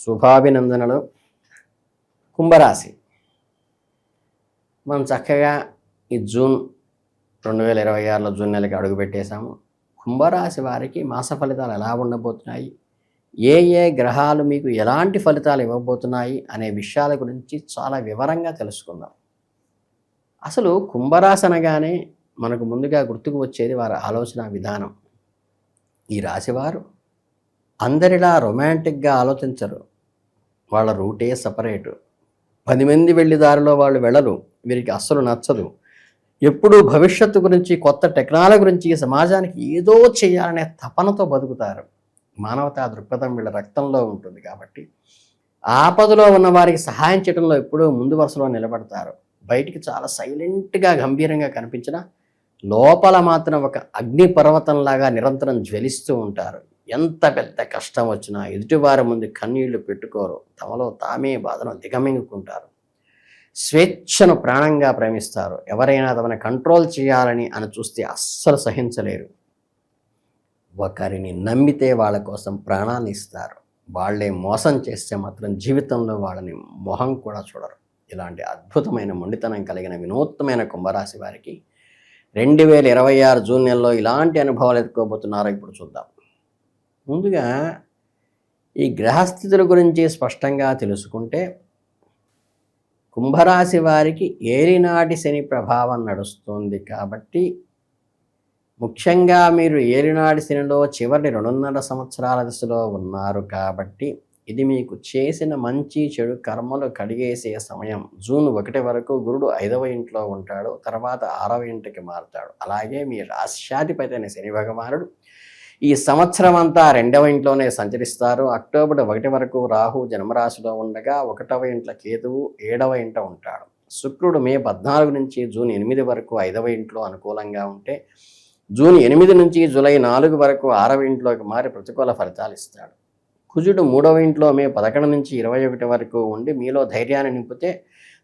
శుభాభినందనలు. కుంభరాశి మనం చక్కగా ఈ జూన్ 2026లో జూన్ నెలకి అడుగుపెట్టేశాము. కుంభరాశి వారికి మాస ఫలితాలు ఎలా ఉండబోతున్నాయి, ఏ ఏ గ్రహాలు మీకు ఎలాంటి ఫలితాలు ఇవ్వబోతున్నాయి అనే విషయాల గురించి చాలా వివరంగా తెలుసుకుందాం. అసలు కుంభరాశి అనగానే మనకు ముందుగా గుర్తుకు వచ్చేది వారి ఆలోచన విధానం. ఈ రాశివారు అందరిలా రొమాంటిక్గా ఆలోచించరు. వాళ్ళ రూటే సపరేటు. 10 మంది వెళ్ళి దారిలో వాళ్ళు వెళ్ళరు. వీరికి అస్సలు నచ్చదు. ఎప్పుడూ భవిష్యత్తు గురించి, కొత్త టెక్నాలజీ గురించి, సమాజానికి ఏదో చేయాలనే తపనతో బతుకుతారు. మానవతా దృక్పథం వీళ్ళ రక్తంలో ఉంటుంది కాబట్టి ఆపదలో ఉన్న వారికి సహాయం చేయడంలో ఎప్పుడూ ముందు వరుసలో నిలబడతారు. బయటికి చాలా సైలెంట్గా గంభీరంగా కనిపించిన లోపల మాత్రం ఒక అగ్ని పర్వతంలాగా నిరంతరం జ్వలిస్తూ ఉంటారు. ఎంత పెద్ద కష్టం వచ్చినా ఎదుటివారి ముందు కన్నీళ్లు పెట్టుకోరు. తమలో తామే బాధను దిగమింగుకుంటారు. స్వేచ్ఛను ప్రాణంగా ప్రేమిస్తారు. ఎవరైనా తమని కంట్రోల్ చేయాలని అని చూస్తే అస్సలు సహించలేరు. ఒకరిని నమ్మితే వాళ్ళ కోసం ప్రాణాన్ని ఇస్తారు. వాళ్ళే మోసం చేస్తే మాత్రం జీవితంలో వాళ్ళని మొహం కూడా చూడరు. ఇలాంటి అద్భుతమైన మొండితనం కలిగిన వినూత్నమైన కుంభరాశి వారికి 2026 జూన్ నెలలో ఇలాంటి అనుభవాలు ఎదుర్కోబోతున్నారో ఇప్పుడు చూద్దాం. ముందుగా ఈ గ్రహస్థితుల గురించి స్పష్టంగా తెలుసుకుంటే, కుంభరాశి వారికి ఏలినాటి శని ప్రభావం నడుస్తుంది కాబట్టి ముఖ్యంగా మీరు ఏలినాటి శనిలో చివరి 2.5 సంవత్సరాల దశలో ఉన్నారు కాబట్టి ఇది మీకు చేసిన మంచి చెడు కర్మలు కడిగేసే సమయం. జూన్ 1 వరకు గురుడు 5వ ఇంట్లో ఉంటాడు, తర్వాత 6వ ఇంటికి మారుతాడు. అలాగే మీ రాశ్యాధిపతి అయిన శని భగవానుడు ఈ సంవత్సరం అంతా 2వ ఇంట్లోనే సంచరిస్తారు. అక్టోబర్ 1 వరకు రాహు జన్మరాశిలో ఉండగా 1వ ఇంట్లో కేతువు 7వ ఇంట ఉంటాడు. శుక్రుడు మే 14 నుంచి జూన్ 8 వరకు 5వ ఇంట్లో అనుకూలంగా ఉంటే, జూన్ 8 నుంచి జూలై 4 వరకు 6వ ఇంట్లోకి మారి ప్రతికూల ఫలితాలు ఇస్తాడు. కుజుడు 3వ ఇంట్లో మే 11 నుంచి 21 వరకు ఉండి మీలో ధైర్యాన్ని నింపితే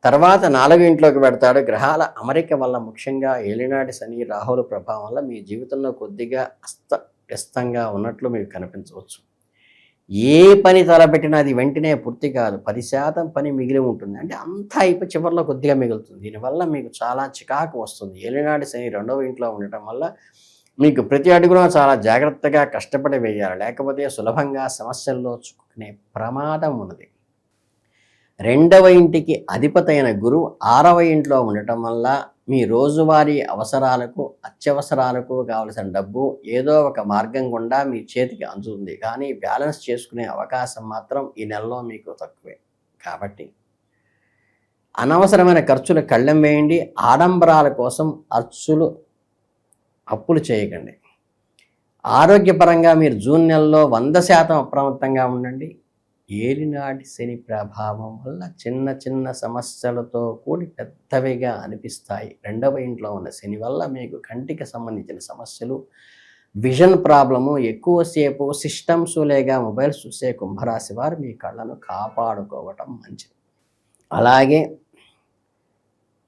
తర్వాత 4వ ఇంట్లోకి పెడతాడు. గ్రహాల అమరిక వల్ల, ముఖ్యంగా ఏలినాటి శని రాహుల ప్రభావం వల్ల మీ జీవితంలో కొద్దిగా అస్తవ్యస్తంగా ఉన్నట్లు మీకు కనిపించవచ్చు. ఏ పని తలపెట్టినా అది వెంటనే పూర్తి కాదు. 10% పని మిగిలి ఉంటుంది. అంటే అంతా అయిపోయి చివరిలో కొద్దిగా మిగులుతుంది. దీనివల్ల మీకు చాలా చికాకు వస్తుంది. ఏలినాటి శని 2వ ఇంట్లో ఉండటం వల్ల మీకు ప్రతి అడుగులో చాలా జాగ్రత్తగా కష్టపడి వేయాలి. లేకపోతే సులభంగా సమస్యల్లో చిక్కుకునే ప్రమాదం ఉన్నది. 2వ ఇంటికి అధిపతి అయిన గురువు 6వ ఇంట్లో ఉండటం వల్ల మీ రోజువారీ అవసరాలకు, అత్యవసరాలకు కావలసిన డబ్బు ఏదో ఒక మార్గం గుండా మీ చేతికి అందుతుంది. కానీ బ్యాలెన్స్ చేసుకునే అవకాశం మాత్రం ఈ నెలలో మీకు తక్కువే. కాబట్టి అనవసరమైన ఖర్చులు కళ్ళెం వేయండి. ఆడంబరాల కోసం అప్పులు చేయకండి. ఆరోగ్యపరంగా మీరు జూన్ నెలలో 100% అప్రమత్తంగా ఉండండి. ఏలినాటి శని ప్రభావం వల్ల చిన్న చిన్న సమస్యలతో కూడి పెద్దవిగా అనిపిస్తాయి. 2వ ఇంట్లో ఉన్న శని వల్ల మీకు కంటికి సంబంధించిన సమస్యలు, విజన్ ప్రాబ్లము, ఎక్కువసేపు సిస్టమ్స్ లేగా మొబైల్స్ చూసే కుంభరాశి వారు మీ కళ్ళను కాపాడుకోవటం మంచిది. అలాగే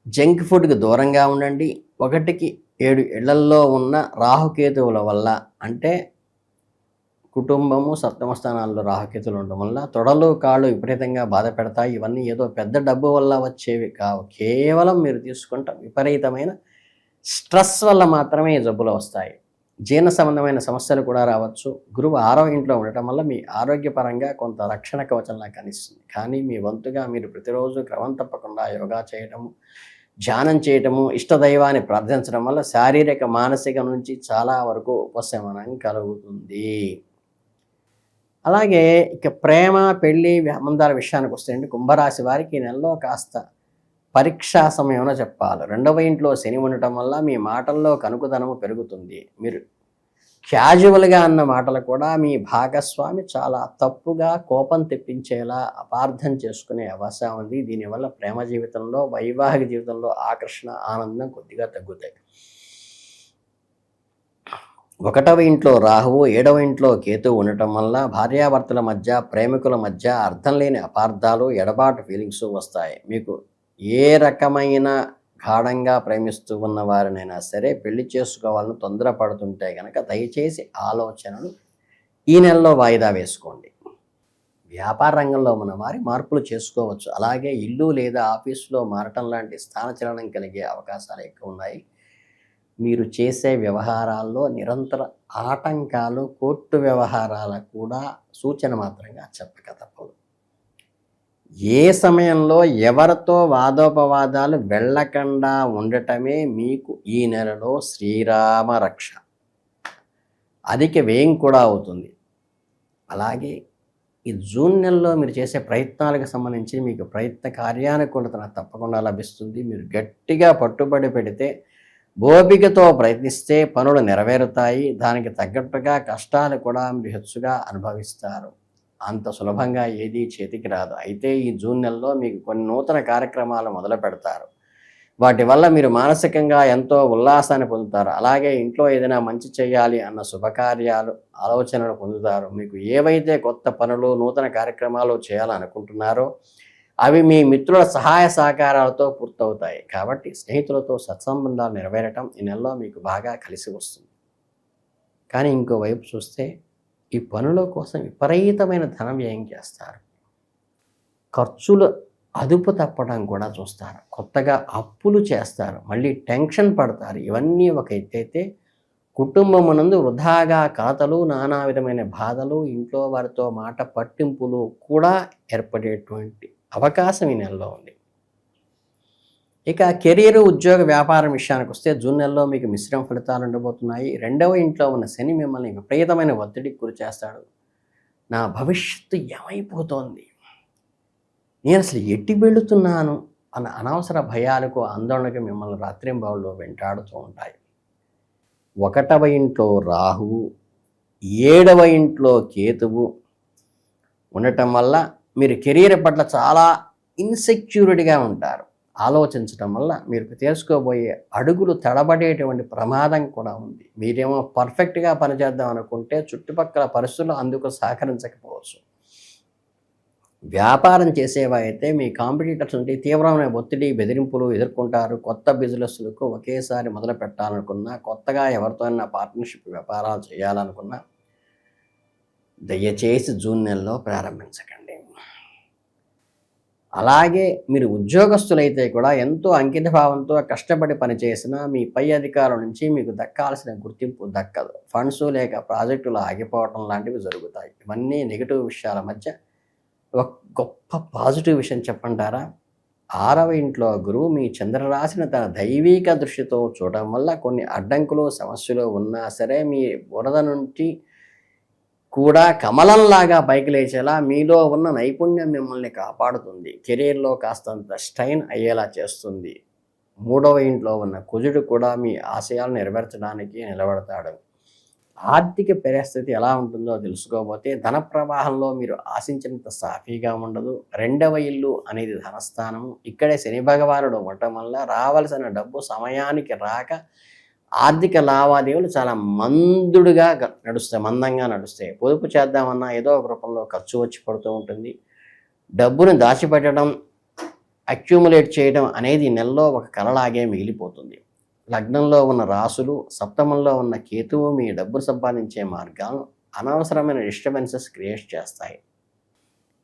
జంక్ ఫుడ్కి దూరంగా ఉండండి. 1కి 7 ఇళ్లల్లో ఉన్న రాహుకేతువుల వల్ల, అంటే కుటుంబము 7వ స్థానాల్లో రాహుకేతువులు ఉండడం వల్ల తొడలు, కాళ్ళు విపరీతంగా బాధ పెడతాయి. ఇవన్నీ ఏదో పెద్ద డబ్బు వల్ల వచ్చేవి కావు. కేవలం మీరు తీసుకుంటే విపరీతమైన స్ట్రెస్ వల్ల మాత్రమే ఈ జబ్బులు వస్తాయి. జీర్ణ సంబంధమైన సమస్యలు కూడా రావచ్చు. గురువు 6వ ఇంట్లో ఉండటం వల్ల మీ ఆరోగ్యపరంగా కొంత రక్షణ కవచంలా కనిపిస్తుంది. కానీ మీ వంతుగా మీరు ప్రతిరోజు క్రమం తప్పకుండా యోగా చేయటము, ధ్యానం చేయటము, ఇష్టదైవాన్ని ప్రార్థించడం వల్ల శారీరక, మానసిక నుంచి చాలా వరకు ఉపశమనం కలుగుతుంది. అలాగే ఇక ప్రేమ, పెళ్లి, సంబంధాల విషయానికి వస్తే కుంభరాశి వారికి ఈ నెలలో కాస్త పరీక్షా సమయంలో చెప్పాలి. 2వ ఇంట్లో శని ఉండటం వల్ల మీ మాటల్లో కనుకుదనము పెరుగుతుంది. మీరు క్యాజువల్గా అన్న మాటలు కూడా మీ భాగస్వామి చాలా తప్పుగా, కోపం తెప్పించేలా అపార్థం చేసుకునే అవకాశం ఉంది. దీనివల్ల ప్రేమ జీవితంలో, వైవాహిక జీవితంలో ఆకర్షణ, ఆనందం కొద్దిగా తగ్గుతాయి. 1వ ఇంట్లో రాహువు, 7వ ఇంట్లో కేతువు ఉండటం వల్ల భార్యాభర్తల మధ్య, ప్రేమికుల మధ్య అర్థం లేని అపార్థాలు, ఎడబాటు ఫీలింగ్స్ వస్తాయి. మీకు ఏ రకమైన గాఢంగా ప్రేమిస్తూ ఉన్న వారినైనా సరే పెళ్లి చేసుకోవాలని తొందరపడుతుంటే కనుక దయచేసి ఆలోచనను ఈ నెలలో వాయిదా వేసుకోండి. వ్యాపార రంగంలో ఉన్న వారి మార్పులు చేసుకోవచ్చు. అలాగే ఇల్లు లేదా ఆఫీసులో మారటం లాంటి స్థానచలనం కలిగే అవకాశాలు ఎక్కువ ఉన్నాయి. మీరు చేసే వ్యవహారాల్లో నిరంతర ఆటంకాలు, కోర్టు వ్యవహారాలకు కూడా సూచన మాత్రంగా చెప్పక తప్పదు. ఏ సమయంలో ఎవరితో వాదోపవాదాలు వెళ్ళకుండా ఉండటమే మీకు ఈ నెలలో శ్రీరామ రక్ష. అధిక వ్యయం కూడా అవుతుంది. అలాగే ఈ జూన్ నెలలో మీరు చేసే ప్రయత్నాలకు సంబంధించి మీకు ప్రయత్న కార్యానుకూలత తప్పకుండా లభిస్తుంది. మీరు గట్టిగా పట్టుబడి పెడితే, ఓపికతో ప్రయత్నిస్తే పనులు నెరవేరుతాయి. దానికి తగ్గట్టుగా కష్టాలు కూడా మీరు హెచ్చుగా అనుభవిస్తారు. అంత సులభంగా ఏదీ చేతికి రాదు. అయితే ఈ జూన్ నెలలో మీకు కొన్ని నూతన కార్యక్రమాలు మొదలు పెడతారు. వాటి వల్ల మీరు మానసికంగా ఎంతో ఉల్లాసాన్ని పొందుతారు. అలాగే ఇంట్లో ఏదైనా మంచి చేయాలి అన్న శుభకార్యాలు, ఆలోచనలు పొందుతారు. మీకు ఏవైతే కొత్త పనులు, నూతన కార్యక్రమాలు చేయాలనుకుంటున్నారో అవి మీ మిత్రుల సహాయ సహకారాలతో పూర్తవుతాయి. కాబట్టి స్నేహితులతో సత్సంబంధాలు నెరవేరటం ఈ నెలలో మీకు బాగా కలిసి వస్తుంది. కానీ ఇంకోవైపు చూస్తే ఈ పనుల కోసం విపరీతమైన ధన వ్యయం చేస్తారు. ఖర్చులు అదుపు తప్పడం కూడా చూస్తారు. కొత్తగా అప్పులు చేస్తారు. మళ్ళీ టెన్షన్ పడతారు. ఇవన్నీ ఒక ఎత్తైతే కుటుంబమునందు వృధాగా కలతలు, నానా విధమైన బాధలు, ఇంట్లో వారితో మాట పట్టింపులు కూడా ఏర్పడేటువంటి అవకాశం ఈ నెలలో ఉంది. ఇక కెరీర్, ఉద్యోగ, వ్యాపారం విషయానికి వస్తే జూన్ నెలలో మీకు మిశ్రమ ఫలితాలు ఉండబోతున్నాయి. 2వ ఇంట్లో ఉన్న శని మిమ్మల్ని విపరీతమైన ఒత్తిడికి గురి చేస్తాడు. నా భవిష్యత్తు ఏమైపోతోంది, నేను అసలు ఎట్టి వెళుతున్నాను అన్న అనవసర భయాలకు, ఆందోళనకు మిమ్మల్ని రాత్రింబవళ్ళు వెంటాడుతూ ఉంటాయి. 1వ ఇంట్లో రాహువు, 7వ ఇంట్లో కేతువు ఉండటం వల్ల మీరు కెరీర్ పట్ల చాలా ఇన్సెక్యూరిటీగా ఉంటారు. ఆలోచించడం వల్ల మీరు తీసుకోబోయే అడుగులు తడబడేటువంటి ప్రమాదం కూడా ఉంది. మీరేమో పర్ఫెక్ట్గా పనిచేద్దాం అనుకుంటే చుట్టుపక్కల పరిస్థితులు అందుకు సహకరించకపోవచ్చు. వ్యాపారం చేసేవైతే మీ కాంపిటీటర్స్ నుండి తీవ్రమైన ఒత్తిడి, బెదిరింపులు ఎదుర్కొంటారు. కొత్త బిజినెస్లకు ఒకేసారి మొదలు పెట్టాలనుకున్నా, కొత్తగా ఎవరితోనైనా పార్ట్నర్షిప్ వ్యాపారాలు చేయాలనుకున్నా దయచేసి జూన్ నెలలో ప్రారంభించకండి. అలాగే మీరు ఉద్యోగస్తులైతే కూడా ఎంతో అంకిత భావంతో కష్టపడి పనిచేసినా మీ పై అధికారుల నుంచి మీకు దక్కాల్సిన గుర్తింపు దక్కదు. ఫండ్స్ లేక ప్రాజెక్టులు ఆగిపోవటం లాంటివి జరుగుతాయి. ఇవన్నీ నెగిటివ్ విషయాల మధ్య ఒక గొప్ప పాజిటివ్ విషయం చెప్పంటారా? 6వ ఇంట్లో గురువు మీ చంద్రరాశిని తన దైవీక దృష్టితో చూడడం వల్ల కొన్ని అడ్డంకులు, సమస్యలు ఉన్నా సరే మీ బురద నుంచి కూడా కమలంలాగా పైకి లేచేలా మీలో ఉన్న నైపుణ్యం మిమ్మల్ని కాపాడుతుంది. కెరీర్లో కాస్తంత స్ట్రైన్ అయ్యేలా చేస్తుంది. 3వ ఇంట్లో ఉన్న కుజుడు కూడా మీ ఆశయాలు నెరవేర్చడానికి నిలబడతాడు. ఆర్థిక పరిస్థితి ఎలా ఉంటుందో తెలుసుకోబోతే ధన ప్రవాహంలో మీరు ఆశించినంత సాఫీగా ఉండదు. 2వ ఇల్లు అనేది ధనస్థానము. ఇక్కడే శని భగవానుడు ఉండటం వల్ల రావాల్సిన డబ్బు సమయానికి రాక ఆర్థిక లావాదేవీలు చాలా మందంగా నడుస్తాయి. పొదుపు చేద్దామన్నా ఏదో ఒక రూపంలో ఖర్చు వచ్చి పడుతూ ఉంటుంది. డబ్బును దాచిపెట్టడం, అక్యూములేట్ చేయడం అనేది నెలలో ఒక కలలాగే మిగిలిపోతుంది. లగ్నంలో ఉన్న రాసులు, సప్తమంలో ఉన్న కేతువు మీ డబ్బులు సంపాదించే మార్గాలను అనవసరమైన డిస్టర్బెన్సెస్ క్రియేట్ చేస్తాయి.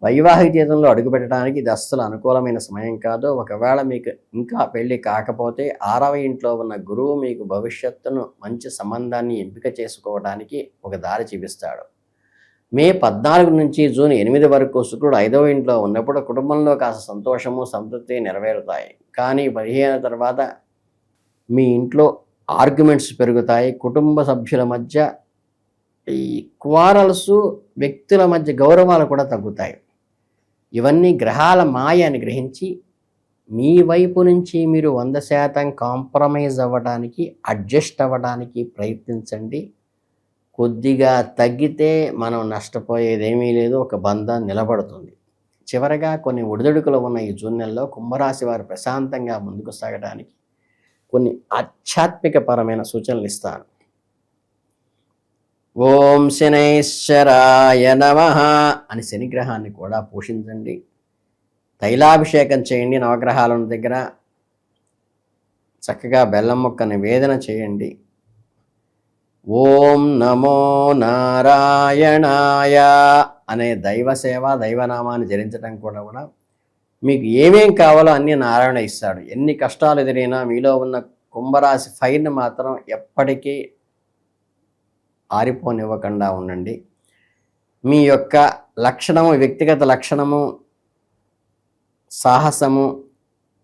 వైవాహిక జీవితంలో అడుగుపెట్టడానికి ఇది అస్సలు అనుకూలమైన సమయం కాదు. ఒకవేళ మీకు ఇంకా పెళ్లి కాకపోతే 6వ ఇంట్లో ఉన్న గురువు మీకు భవిష్యత్తును మంచి సంబంధాన్ని ఎంపిక చేసుకోవడానికి ఒక దారి చూపిస్తాడు. మే 14 నుంచి జూన్ 8 వరకు శుక్రుడు 5వ ఇంట్లో ఉన్నప్పుడు కుటుంబంలో కాస్త సంతోషము, సంతృప్తి నెరవేరుతాయి. కానీ 15 తర్వాత మీ ఇంట్లో ఆర్గ్యుమెంట్స్ పెరుగుతాయి. కుటుంబ సభ్యుల మధ్య ఈ క్వారల్స్, వ్యక్తుల మధ్య గౌరవాలు కూడా తగ్గుతాయి. ఇవన్నీ గ్రహాల మాయ అని గ్రహించి మీ వైపు నుంచి మీరు 100% కాంప్రమైజ్ అవ్వడానికి, అడ్జస్ట్ అవ్వడానికి ప్రయత్నించండి. కొద్దిగా తగ్గితే మనం నష్టపోయేదేమీ లేదు. ఒక బంధం నిలబడుతుంది. చివరగా కొన్ని ఒడిదుడుకులు ఉన్న ఈ జూన్ నెలలో కుంభరాశి వారు ప్రశాంతంగా ముందుకు సాగడానికి కొన్ని ఆధ్యాత్మికపరమైన సూచనలు ఇస్తాను. ఓం శనైశ్వరాయ నమః అని శనిగ్రహాన్ని కూడా పోషించండి. తైలాభిషేకం చేయండి. నవగ్రహాల దగ్గర చక్కగా బెల్లం ముక్క నివేదన చేయండి. ఓం నమో నారాయణాయ అనే దైవ సేవ దైవనామాన్ని జరించడం కూడా మీకు ఏమేం కావాలో అన్నీ నారాయణ ఇస్తాడు. ఎన్ని కష్టాలు ఎదురైనా మీలో ఉన్న కుంభరాశి ఫైర్ని మాత్రం ఎప్పటికీ ఆరిపోనివ్వకుండా ఉండండి. మీ యొక్క లక్షణము, వ్యక్తిగత లక్షణము, సాహసము,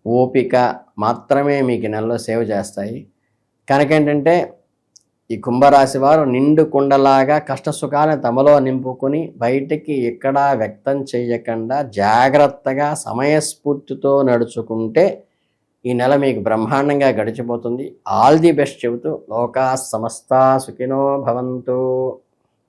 ఓపిక మాత్రమే మీకు నెలలో సేవ చేస్తాయి. కనుకేంటంటే ఈ కుంభరాశి వారు నిండు కుండలాగా కష్టసుఖాలను తమలో నింపుకొని బయటికి ఎక్కడా వ్యక్తం చేయకుండా జాగ్రత్తగా సమయస్ఫూర్తితో నడుచుకుంటే ఈ నెల మీకు బ్రహ్మాండంగా గడిచిపోతుంది. ఆల్ ది బెస్ట్ చెబుతూ లోకా సమస్తా సుఖినో భవంతు.